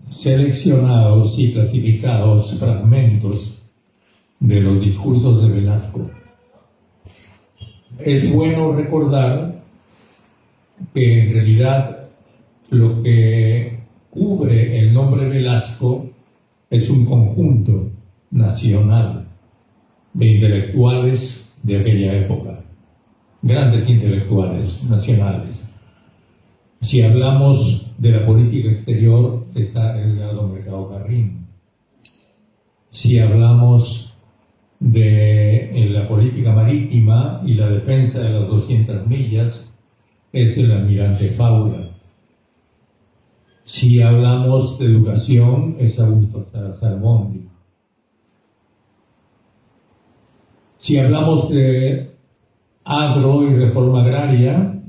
seleccionados y clasificados fragmentos de los discursos de Velasco. Es bueno recordar que en realidad lo que cubre el nombre Velasco es un conjunto nacional de intelectuales de aquella época, grandes intelectuales nacionales. Si hablamos de la política exterior, está Edgardo Mercado Carrín. Si hablamos de la política marítima y la defensa de las 200 millas, es el almirante Fáula. Si hablamos de educación, es Augusto Salmondi. Si hablamos de agro y reforma agraria,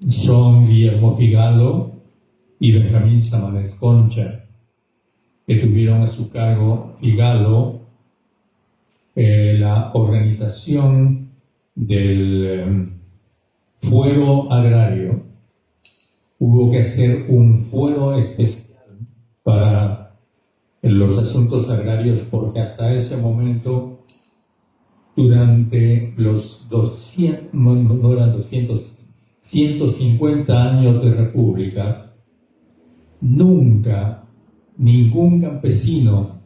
son Guillermo Figalo y Benjamín Samanez Concha, que tuvieron a su cargo Figalo la organización del fuero agrario. Hubo que hacer un fuero especial para los asuntos agrarios porque hasta ese momento, durante los 150 años de república, nunca ningún campesino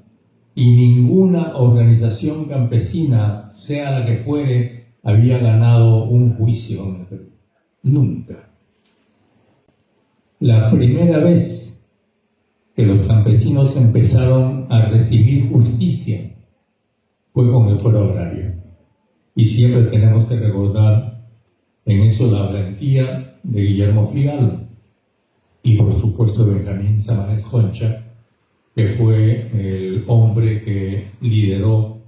y ninguna organización campesina, sea la que fuere, había ganado un juicio en el Perú. Nunca. La primera vez que los campesinos empezaron a recibir justicia fue con el fuero agrario. Y siempre tenemos que recordar en eso la valentía de Guillermo Figalo y por supuesto de Benjamín Samanez Concha, que fue el hombre que lideró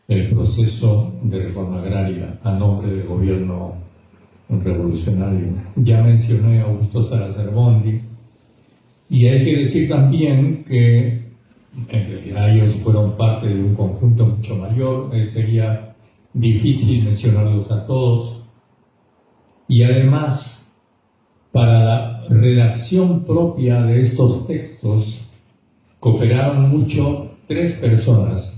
el proceso de reforma agraria a nombre del gobierno revolucionario. Ya mencioné a Augusto Salazar Bondi, y hay que decir también que en realidad ellos fueron parte de un conjunto mucho mayor. Sería difícil mencionarlos a todos, y además para la redacción propia de estos textos cooperaron mucho tres personas: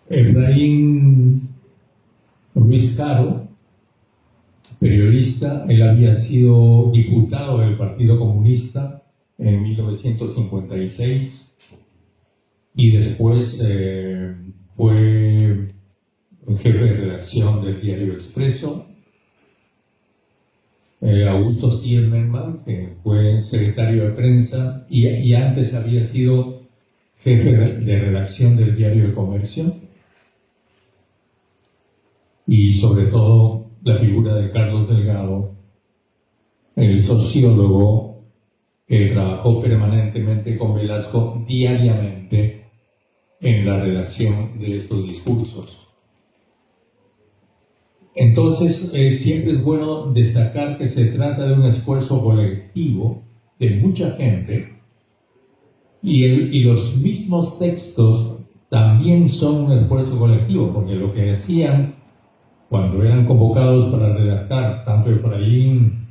Efraín Ruiz Caro, periodista. Él había sido diputado del Partido Comunista en 1956 y después fue jefe de redacción del diario Expreso. Augusto Zimmermann, que fue secretario de prensa y antes había sido jefe de redacción del diario El Comercio. Y sobre todo la figura de Carlos Delgado, el sociólogo que trabajó permanentemente con Velasco diariamente en la redacción de estos discursos. Entonces, siempre es bueno destacar que se trata de un esfuerzo colectivo de mucha gente, y los mismos textos también son un esfuerzo colectivo, porque lo que decían cuando eran convocados para redactar, tanto Efraín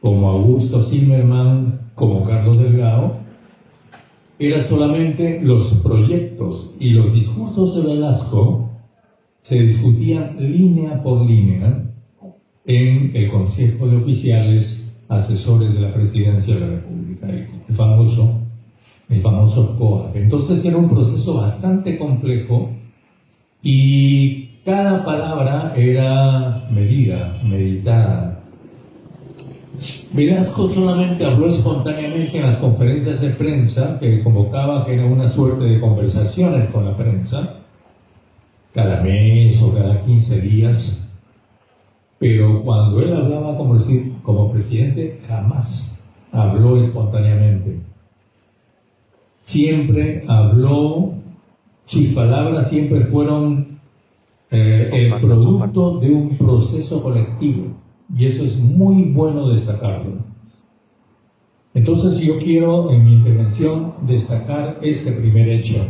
como Augusto Zimmermann como Carlos Delgado, era solamente los proyectos, y los discursos de Velasco se discutían línea por línea en el Consejo de Oficiales Asesores de la Presidencia de la República, el famoso COAP. Entonces era un proceso bastante complejo y cada palabra era medida, meditada. Velasco solamente habló espontáneamente en las conferencias de prensa que convocaba, que era una suerte de conversaciones con la prensa, cada mes o cada 15 días, pero cuando él hablaba como presidente, jamás habló espontáneamente. Siempre habló, sus palabras siempre fueron el producto de un proceso colectivo, y eso es muy bueno destacarlo. Entonces yo quiero en mi intervención destacar este primer hecho,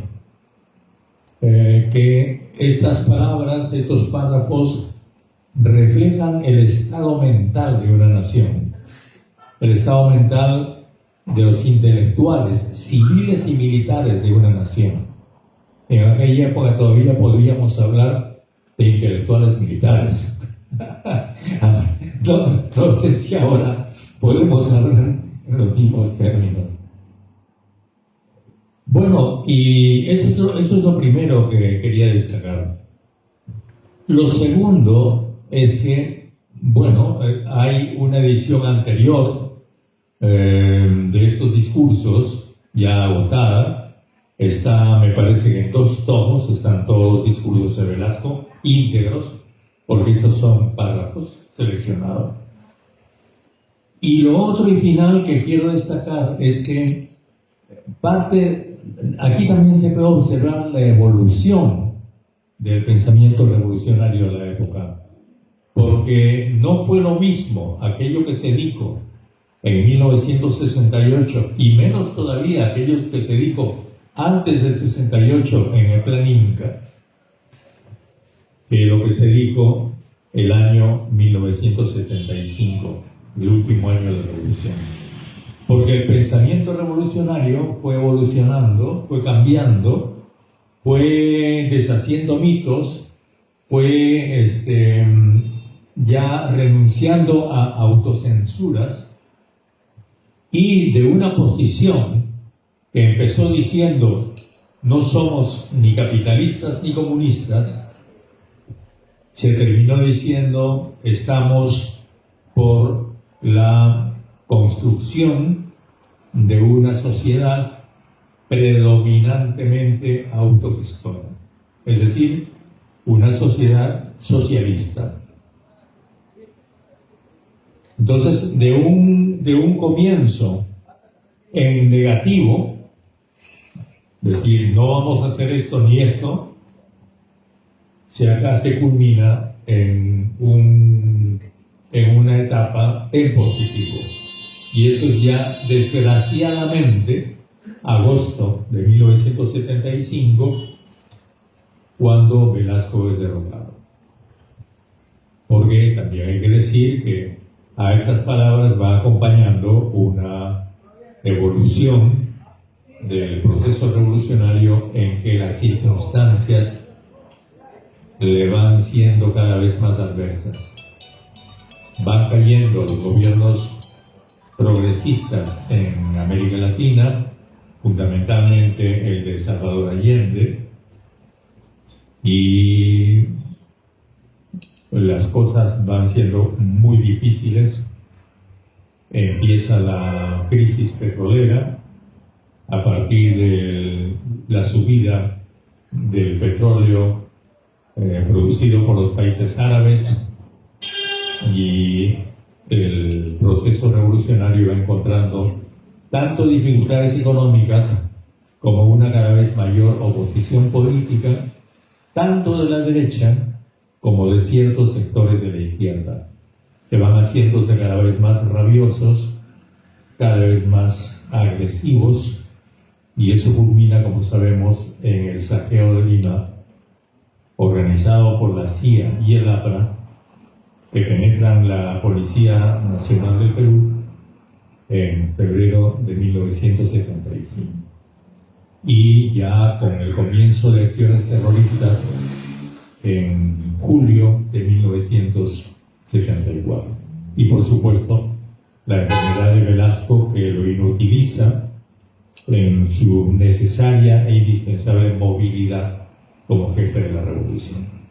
que estas palabras, estos párrafos reflejan el estado mental de una nación, el estado mental de los intelectuales civiles y militares de una nación. En aquella época todavía podríamos hablar de intelectuales militares. No sé si ahora podemos hablar en los mismos términos. Bueno, y eso es lo primero que quería destacar. Lo segundo es que, bueno, hay una edición anterior de estos discursos ya agotada. Está, me parece que en 2 tomos están todos los discursos de Velasco, íntegros, porque estos son párrafos seleccionados. Y lo otro y final que quiero destacar es que aquí también se puede observar la evolución del pensamiento revolucionario de la época, porque no fue lo mismo aquello que se dijo en 1968 y menos todavía aquello que se dijo antes del 68 en el Plan Inca, que lo que se dijo el año 1975, el último año de la revolución. Porque el pensamiento revolucionario fue evolucionando, fue cambiando, fue deshaciendo mitos, fue ya renunciando a autocensuras, y de una posición que empezó diciendo no somos ni capitalistas ni comunistas, se terminó diciendo estamos por la construcción de una sociedad predominantemente autogestora, es decir, una sociedad socialista. Entonces, de un comienzo en negativo, decir no vamos a hacer esto ni esto, acá se culmina en una etapa en positivo. Y eso es ya, desgraciadamente, agosto de 1975, cuando Velasco es derrotado. Porque también hay que decir que a estas palabras va acompañando una evolución del proceso revolucionario en que las circunstancias le van siendo cada vez más adversas. Van cayendo los gobiernos progresistas en América Latina, fundamentalmente el de Salvador Allende, y las cosas van siendo muy difíciles. Empieza la crisis petrolera a partir de la subida del petróleo producido por los países árabes, y el proceso revolucionario va encontrando tanto dificultades económicas como una cada vez mayor oposición política, tanto de la derecha como de ciertos sectores de la izquierda, que van haciéndose cada vez más rabiosos, cada vez más agresivos, y eso culmina, como sabemos, en el saqueo de Lima, organizado por la CIA y el APRA, que penetran la Policía Nacional del Perú en febrero de 1975. Y ya con el comienzo de acciones terroristas en julio de 1974. Y por supuesto, la enfermedad de Velasco, que lo inutiliza en su necesaria e indispensable movilidad como jefe de la revolución.